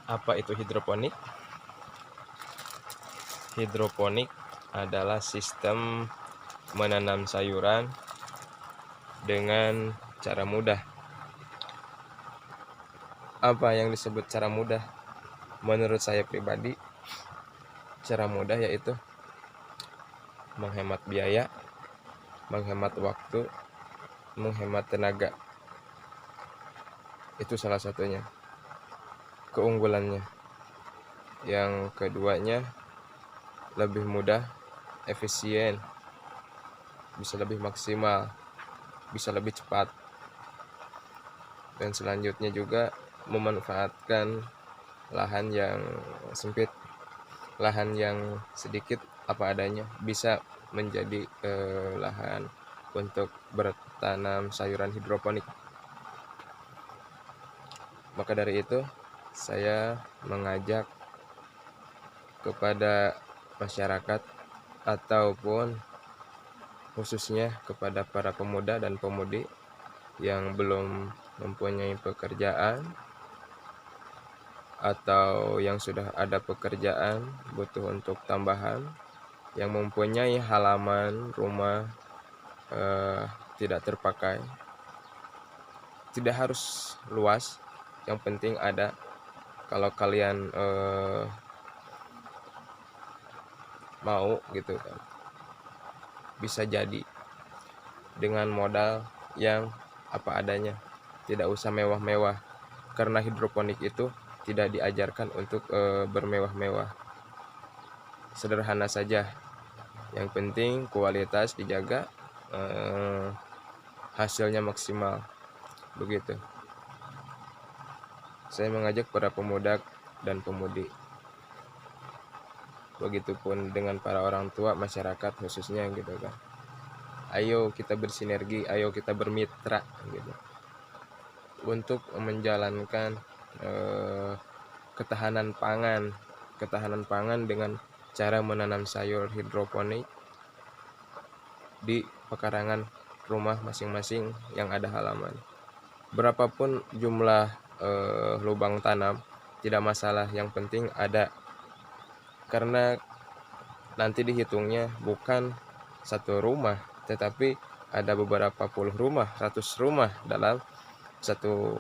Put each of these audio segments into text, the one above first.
Apa itu hidroponik? Hidroponik adalah sistem menanam sayuran dengan cara mudah. Apa yang disebut cara mudah? Menurut saya pribadi, cara mudah yaitu menghemat biaya, menghemat waktu, menghemat tenaga. Itu salah satunya keunggulannya. Yang keduanya, lebih mudah, efisien, bisa lebih maksimal, bisa lebih cepat. Dan selanjutnya juga memanfaatkan lahan yang sempit, lahan yang sedikit apa adanya, bisa menjadi lahan untuk bertanam sayuran hidroponik. Maka dari itu, saya mengajak kepada masyarakat ataupun khususnya kepada para pemuda dan pemudi yang belum mempunyai pekerjaan atau yang sudah ada pekerjaan butuh untuk tambahan, yang mempunyai halaman rumah tidak terpakai, tidak harus luas, yang penting ada. Kalau kalian mau gitu kan, bisa jadi dengan modal yang apa adanya, tidak usah mewah-mewah, karena hidroponik itu tidak diajarkan untuk bermewah-mewah. Sederhana saja, yang penting kualitas dijaga, hasilnya maksimal, begitu. Saya mengajak para pemuda dan pemudi, begitupun dengan para orang tua masyarakat khususnya gitu kan. Ayo kita bersinergi, ayo kita bermitra gitu, untuk menjalankan ketahanan pangan dengan cara menanam sayur hidroponik di pekarangan rumah masing-masing yang ada halaman. Berapapun jumlah lubang tanam tidak masalah, yang penting ada, karena nanti dihitungnya bukan satu rumah, tetapi ada beberapa puluh rumah, 100 rumah dalam satu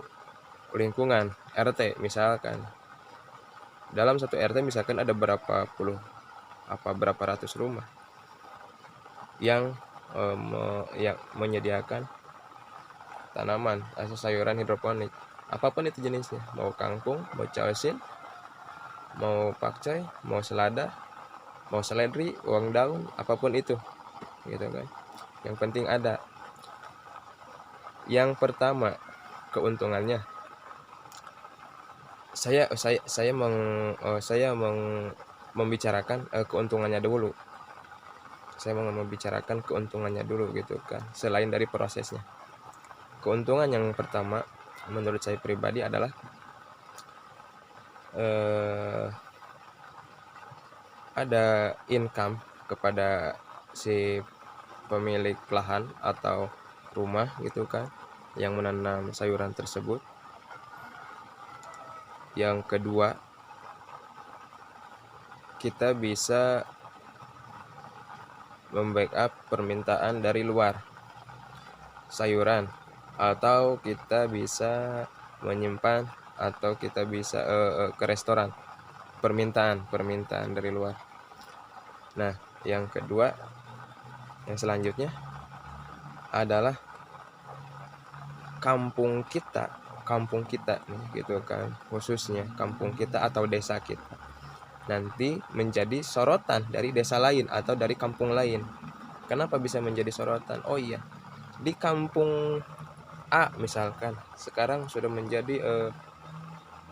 lingkungan RT misalkan. Dalam satu RT misalkan ada berapa ratus rumah yang menyediakan tanaman atau sayuran hidroponik, apapun itu jenisnya, mau kangkung, mau caosin, mau pakcoy, mau selada, mau seledri, uang daun, apapun itu gitu kan, yang penting ada. Yang pertama, keuntungannya, saya membicarakan keuntungannya dulu. Saya mau membicarakan keuntungannya dulu gitu kan, selain dari prosesnya. Keuntungan yang pertama menurut saya pribadi adalah ada income kepada si pemilik lahan atau rumah gitu kan, yang menanam sayuran tersebut. Yang kedua, kita bisa membackup permintaan dari luar sayuran, atau kita bisa menyimpan, atau kita bisa ke restoran, permintaan dari luar. Nah, yang kedua, yang selanjutnya adalah kampung kita nih gitu kan, khususnya kampung kita atau desa kita nanti menjadi sorotan dari desa lain atau dari kampung lain. Kenapa bisa menjadi sorotan? Oh iya, di kampung A misalkan sekarang sudah menjadi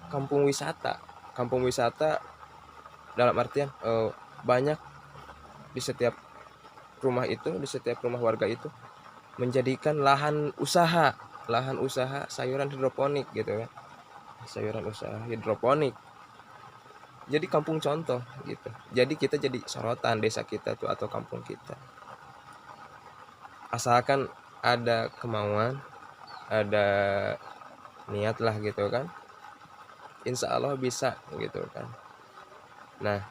kampung wisata. Kampung wisata dalam artian banyak di setiap rumah itu, di setiap rumah warga itu menjadikan lahan usaha sayuran hidroponik gitu kan, sayuran usaha hidroponik. Jadi kampung contoh gitu. Jadi kita jadi sorotan desa kita tuh atau kampung kita. Asalkan ada kemauan, ada niat lah gitu kan. insya Allah bisa gitu kan. Nah,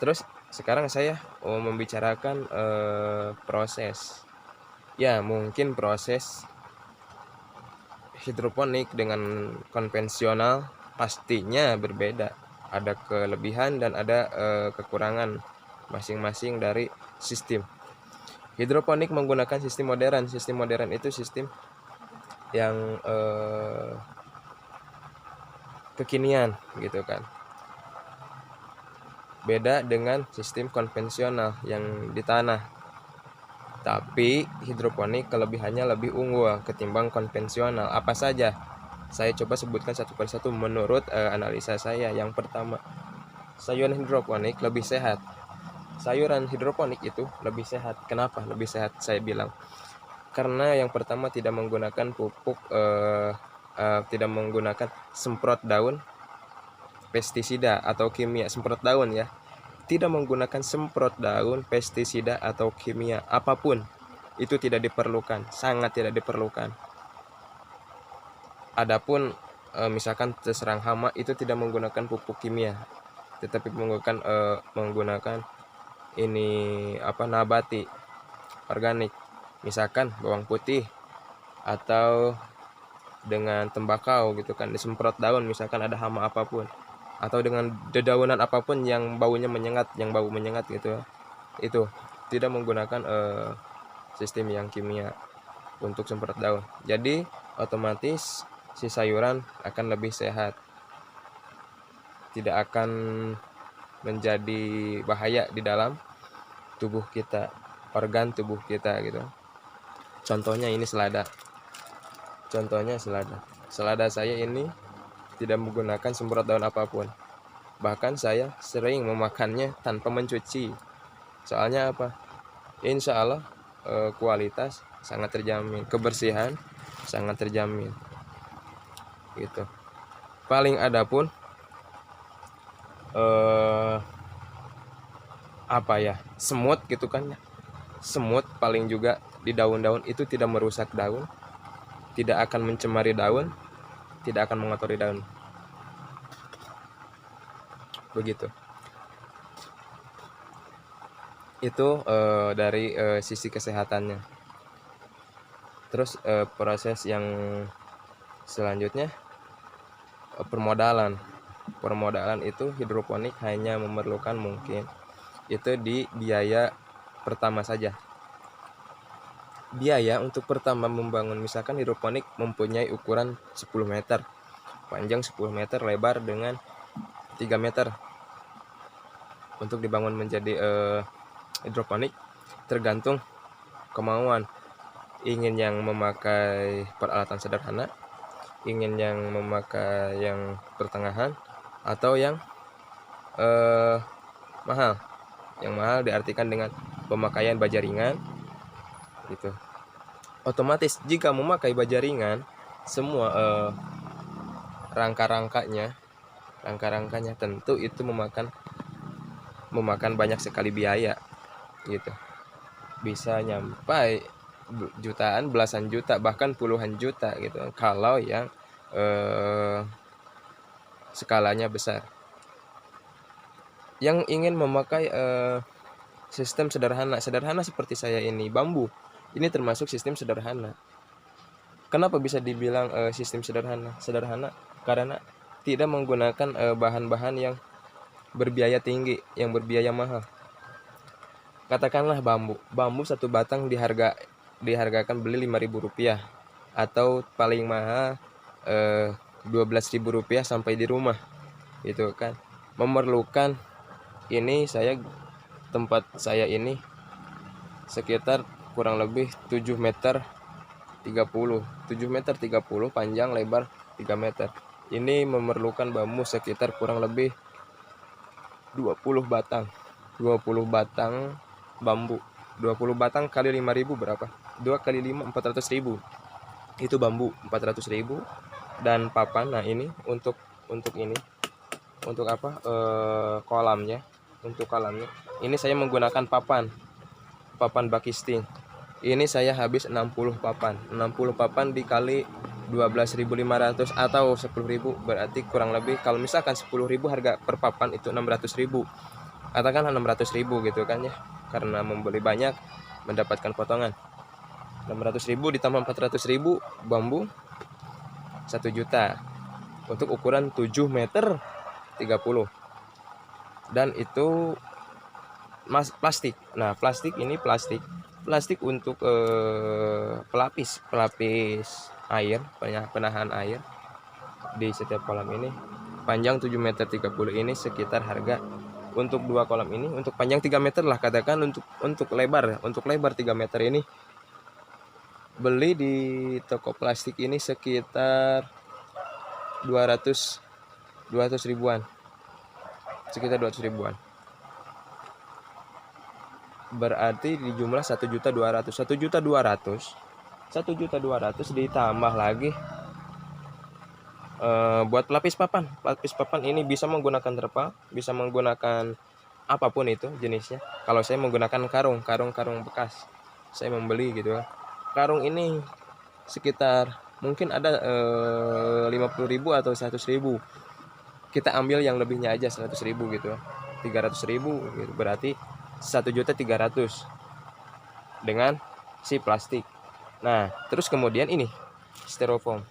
terus sekarang saya membicarakan proses. Ya, mungkin proses hidroponik dengan konvensional pastinya berbeda. Ada kelebihan dan ada kekurangan masing-masing dari sistem. Hidroponik menggunakan sistem modern. Sistem modern itu sistem yang kekinian gitu kan. Beda dengan sistem konvensional yang di tanah. Tapi hidroponik kelebihannya lebih unggul ketimbang konvensional. Apa saja? Saya coba sebutkan satu persatu menurut analisa saya. Yang pertama, sayuran hidroponik lebih sehat. Sayuran hidroponik itu lebih sehat. Kenapa lebih sehat saya bilang? Karena yang pertama tidak menggunakan pupuk, tidak menggunakan semprot daun, pestisida atau kimia. Semprot daun ya, tidak menggunakan semprot daun, pestisida atau kimia apapun. Itu tidak diperlukan, sangat tidak diperlukan. Adapun misalkan terserang hama, itu tidak menggunakan pupuk kimia, tetapi menggunakan ini nabati, organik. Misalkan bawang putih atau dengan tembakau gitu kan, disemprot daun misalkan ada hama apapun, atau dengan dedaunan apapun yang baunya menyengat, yang bau menyengat gitu. Itu tidak menggunakan sistem yang kimia untuk semprot daun. Jadi otomatis si sayuran akan lebih sehat, tidak akan menjadi bahaya di dalam tubuh kita, organ tubuh kita gitu. Contohnya ini selada. Selada saya ini tidak menggunakan semprot daun apapun. Bahkan saya sering memakannya tanpa mencuci. Soalnya apa? Insya Allah kualitas sangat terjamin, kebersihan sangat terjamin gitu. Paling ada pun semut gitu kan. Semut paling juga di daun-daun itu tidak merusak daun, tidak akan mencemari daun, tidak akan mengotori daun. Begitu. Itu dari sisi kesehatannya. Terus proses yang selanjutnya permodalan. Permodalan itu hidroponik hanya memerlukan mungkin itu di biaya pertama saja. Biaya untuk pertama membangun, misalkan hidroponik mempunyai ukuran 10 meter, panjang 10 meter, lebar dengan 3 meter. Untuk dibangun menjadi hidroponik tergantung kemauan. Ingin yang memakai peralatan sederhana, ingin yang memakai yang pertengahan, atau yang mahal. Yang mahal diartikan dengan pemakaian baja ringan gitu. Otomatis jika memakai baja ringan, semua rangka-rangkanya tentu itu memakan banyak sekali biaya gitu. Bisa nyampai jutaan, belasan juta, bahkan puluhan juta gitu kalau yang skalanya besar. Yang ingin memakai sistem sederhana seperti saya ini, bambu, ini termasuk sistem sederhana. Kenapa bisa dibilang sistem sederhana? Sederhana karena tidak menggunakan bahan-bahan yang berbiaya tinggi, yang berbiaya mahal. Katakanlah bambu satu batang dihargakan beli Rp5.000, atau paling mahal Rp12.000 sampai di rumah gitu kan. Memerlukan ini, tempat saya ini sekitar kurang lebih 7 meter 30, panjang lebar 3 meter. Ini memerlukan bambu sekitar kurang lebih 20 batang bambu. 20 batang kali 5.000 berapa? 2 kali 5 400.000. Itu bambu 400.000. Dan papan, nah ini untuk ini, untuk kolamnya. Untuk kolamnya ini saya menggunakan papan bakisting. Ini saya habis 60 papan dikali 12.500 atau 10.000, berarti kurang lebih kalau misalkan 10.000 harga per papan itu 600.000, katakanlah 600.000 gitu kan ya, karena membeli banyak mendapatkan potongan. 600.000 ditambah 400.000 bambu 1 juta untuk ukuran 7 meter 30, dan itu plastik. Nah, plastik ini plastik untuk pelapis air, penahan air di setiap kolam ini. Panjang 7 meter 30 ini sekitar harga untuk 2 kolam ini, untuk panjang 3 meter lah katakan, untuk lebar 3 meter ini beli di toko plastik ini sekitar 200 ribuan, sekitar 200 ribuan. Berarti di jumlah 1.200.000 ditambah lagi buat pelapis papan. Pelapis papan ini bisa menggunakan terpal, bisa menggunakan apapun itu jenisnya. Kalau saya menggunakan karung bekas, saya membeli gitu ya. Karung ini sekitar mungkin ada 50.000 atau 100.000. Kita ambil yang lebihnya aja 100.000 gitu, 300.000 gitu. Berarti 1.300.000 dengan si plastik. Nah, terus kemudian ini styrofoam.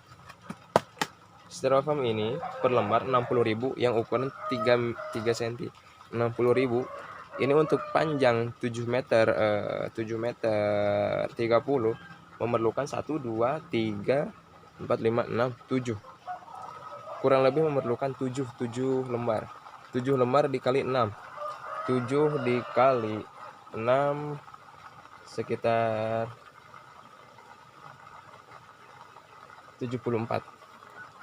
Styrofoam ini per lembar 60.000 yang ukuran 3 cm. 60.000 ini untuk panjang 7 meter 30 memerlukan 1 2 3 4 5 6 7. Kurang lebih memerlukan 7 lembar. 7 lembar dikali 6. 7 dikali 6 sekitar 74.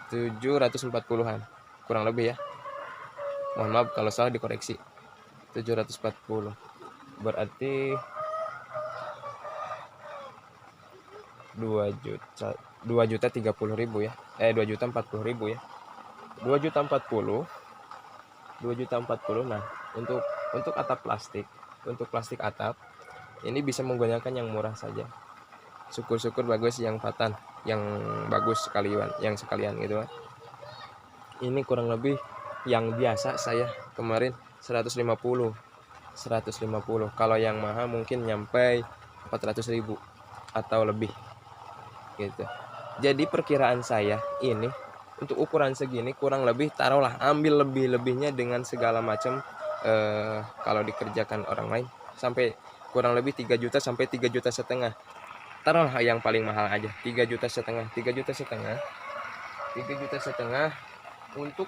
740-an kurang lebih ya. Mohon maaf kalau salah dikoreksi. 740. Berarti 2.030.000 ya. 2.040.000 ya. 2.040. Nah, untuk atap plastik, untuk plastik atap ini bisa menggunakan yang murah saja. Syukur-syukur bagus yang patan, yang bagus sekalian gitu kan. Ini kurang lebih yang biasa saya kemarin 150. Kalau yang mahal mungkin nyampe 400.000 atau lebih gitu. Jadi perkiraan saya ini untuk ukuran segini kurang lebih taruhlah ambil lebih-lebihnya dengan segala macam kalau dikerjakan orang lain sampai kurang lebih 3 juta sampai 3,5 juta. Taruhlah yang paling mahal aja 3,5 juta. 3,5 juta untuk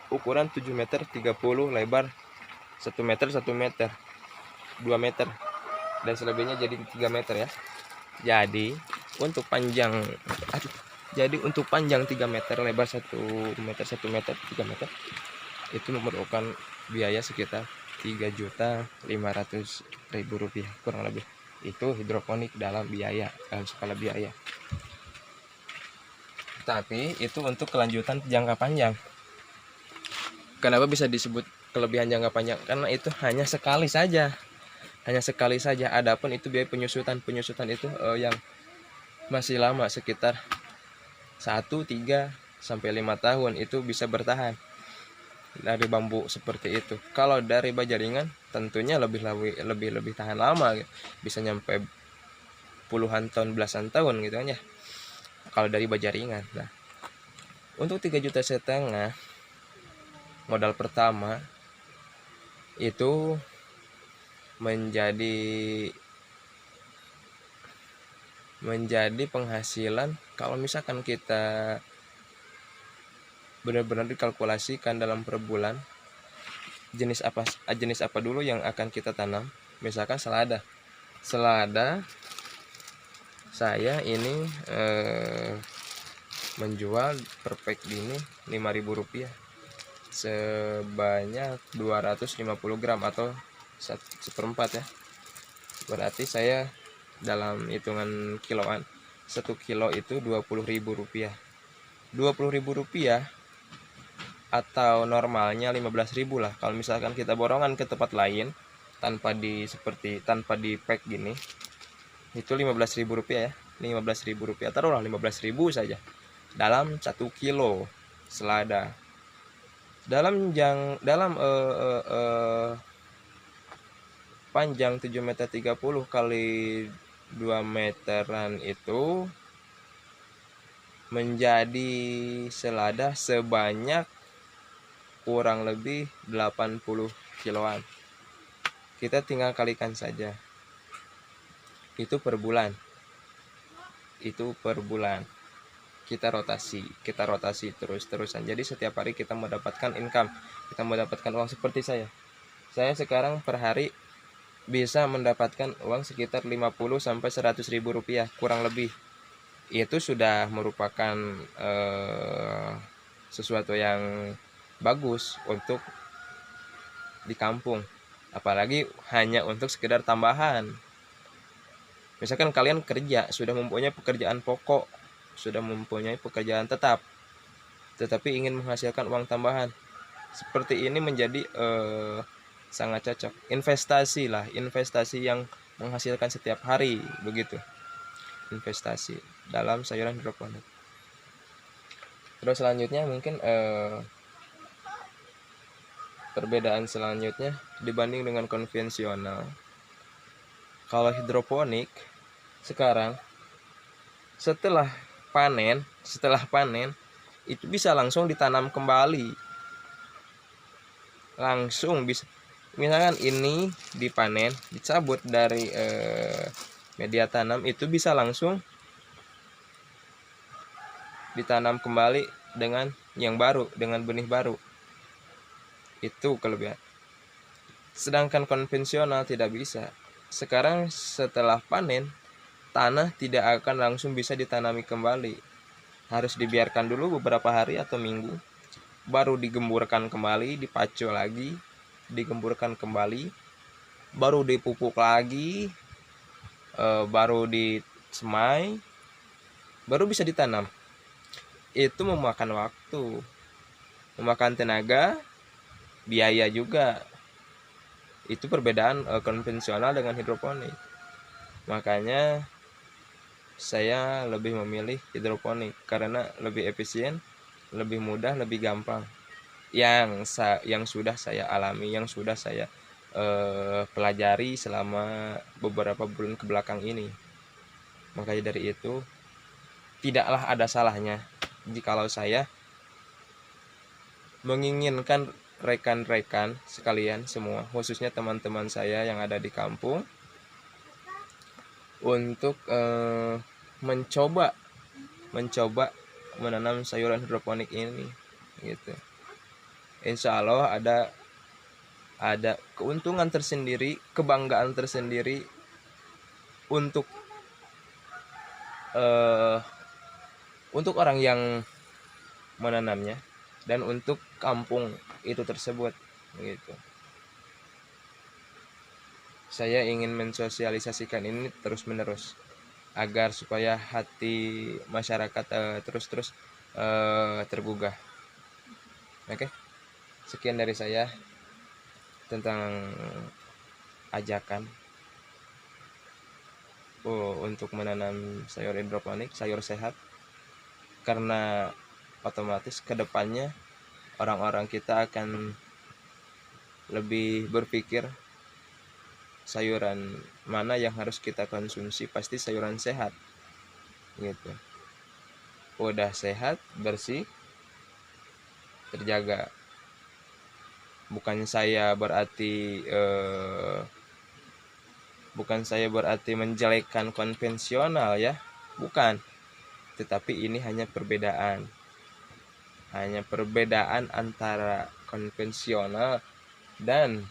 ukuran 7 meter 30, lebar 1 meter 2 meter dan selebihnya jadi 3 meter ya. Jadi untuk panjang 3 meter, lebar 1 meter 3 meter itu memerlukan biaya sekitar 3.500.000 rupiah kurang lebih. Itu hidroponik dalam skala biaya. Tapi itu untuk kelanjutan jangka panjang. Kenapa bisa disebut kelebihan jangka panjang? Karena itu hanya sekali saja. Adapun itu biaya penyusutan itu yang masih lama, sekitar 1-3 sampai 5 tahun itu bisa bertahan dari bambu seperti itu. Kalau dari baja ringan tentunya lebih tahan lama, bisa nyampe puluhan tahun, belasan tahun gitu kan ya. Kalau dari baja ringan. Nah, untuk 3,5 juta modal pertama itu menjadi penghasilan kalau misalkan kita benar-benar dikalkulasikan dalam per bulan jenis apa dulu yang akan kita tanam. Misalkan selada saya ini menjual per pack gini 5.000 rupiah sebanyak 250 gram atau 1/4 ya. Berarti saya dalam hitungan kiloan 1 kilo itu 20.000 rupiah. 20.000 rupiah atau normalnya 15.000 lah. Kalau misalkan kita borongan ke tempat lain tanpa di pack gini itu 15.000 rupiah ya. Rp15.000, taruhlah 15.000 saja dalam 1 kilo selada. Dalam panjang 7,30 meter kali 2 meteran itu menjadi selada sebanyak kurang lebih 80 kiloan. Kita tinggal kalikan saja. Itu per bulan. Kita rotasi terus-terusan. Jadi setiap hari kita mendapatkan income, kita mendapatkan uang. Seperti saya sekarang per hari bisa mendapatkan uang sekitar 50 sampai 100 ribu rupiah kurang lebih. Itu sudah merupakan sesuatu yang bagus untuk di kampung, apalagi hanya untuk sekedar tambahan. Misalkan kalian kerja, sudah mempunyai pekerjaan pokok, sudah mempunyai pekerjaan tetap, tetapi ingin menghasilkan uang tambahan, seperti ini menjadi sangat cocok. Investasi yang menghasilkan setiap hari, begitu. Investasi dalam sayuran hidroponik. Terus selanjutnya mungkin perbedaan selanjutnya dibanding dengan konvensional. Kalau hidroponik sekarang setelah panen itu bisa langsung ditanam kembali. Langsung bisa. Misalkan ini dipanen, dicabut dari media tanam, itu bisa langsung ditanam kembali dengan yang baru, dengan benih baru. Itu kelebihan. Sedangkan konvensional tidak bisa. Sekarang setelah panen, tanah tidak akan langsung bisa ditanami kembali. Harus dibiarkan dulu beberapa hari atau minggu, baru digemburkan kembali, dipacul lagi, digemburkan kembali, baru dipupuk lagi, baru disemai, baru bisa ditanam. Itu memakan waktu, memakan tenaga, biaya juga. Itu perbedaan konvensional dengan hidroponik. Makanya saya lebih memilih hidroponik karena lebih efisien, lebih mudah, lebih gampang. Yang sudah saya alami, yang sudah saya pelajari selama beberapa bulan kebelakang ini. Makanya dari itu tidaklah ada salahnya jikalau saya menginginkan rekan-rekan sekalian semua, khususnya teman-teman saya yang ada di kampung, untuk mencoba menanam sayuran hidroponik ini, gitu. Insya Allah ada keuntungan tersendiri, kebanggaan tersendiri untuk orang yang menanamnya dan untuk kampung itu tersebut, gitu. Saya ingin mensosialisasikan ini terus-menerus agar supaya hati masyarakat terus tergugah. Oke, sekian dari saya tentang ajakan untuk menanam sayur hidroponik, sayur sehat, karena otomatis kedepannya orang-orang kita akan lebih berpikir sayuran mana yang harus kita konsumsi, pasti sayuran sehat, gitu. Udah sehat, bersih, terjaga. Bukan saya berarti menjelekkan konvensional ya, bukan. Tetapi ini hanya perbedaan antara konvensional dan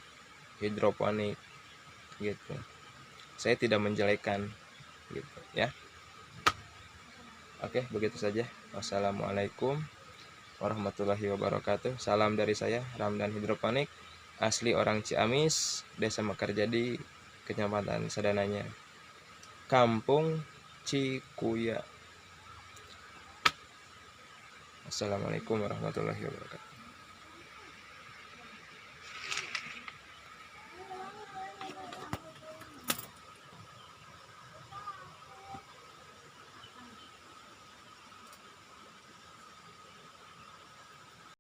hidroponik, gitu. Saya tidak menjelekkan, gitu ya. Oke, begitu saja. Wassalamualaikum warahmatullahi wabarakatuh. Salam dari saya, Ramdan Hidroponik, asli orang Ciamis, Desa Mekarjadi, Kecamatan Sadananya, Kampung Cikuya. Assalamualaikum warahmatullahi wabarakatuh.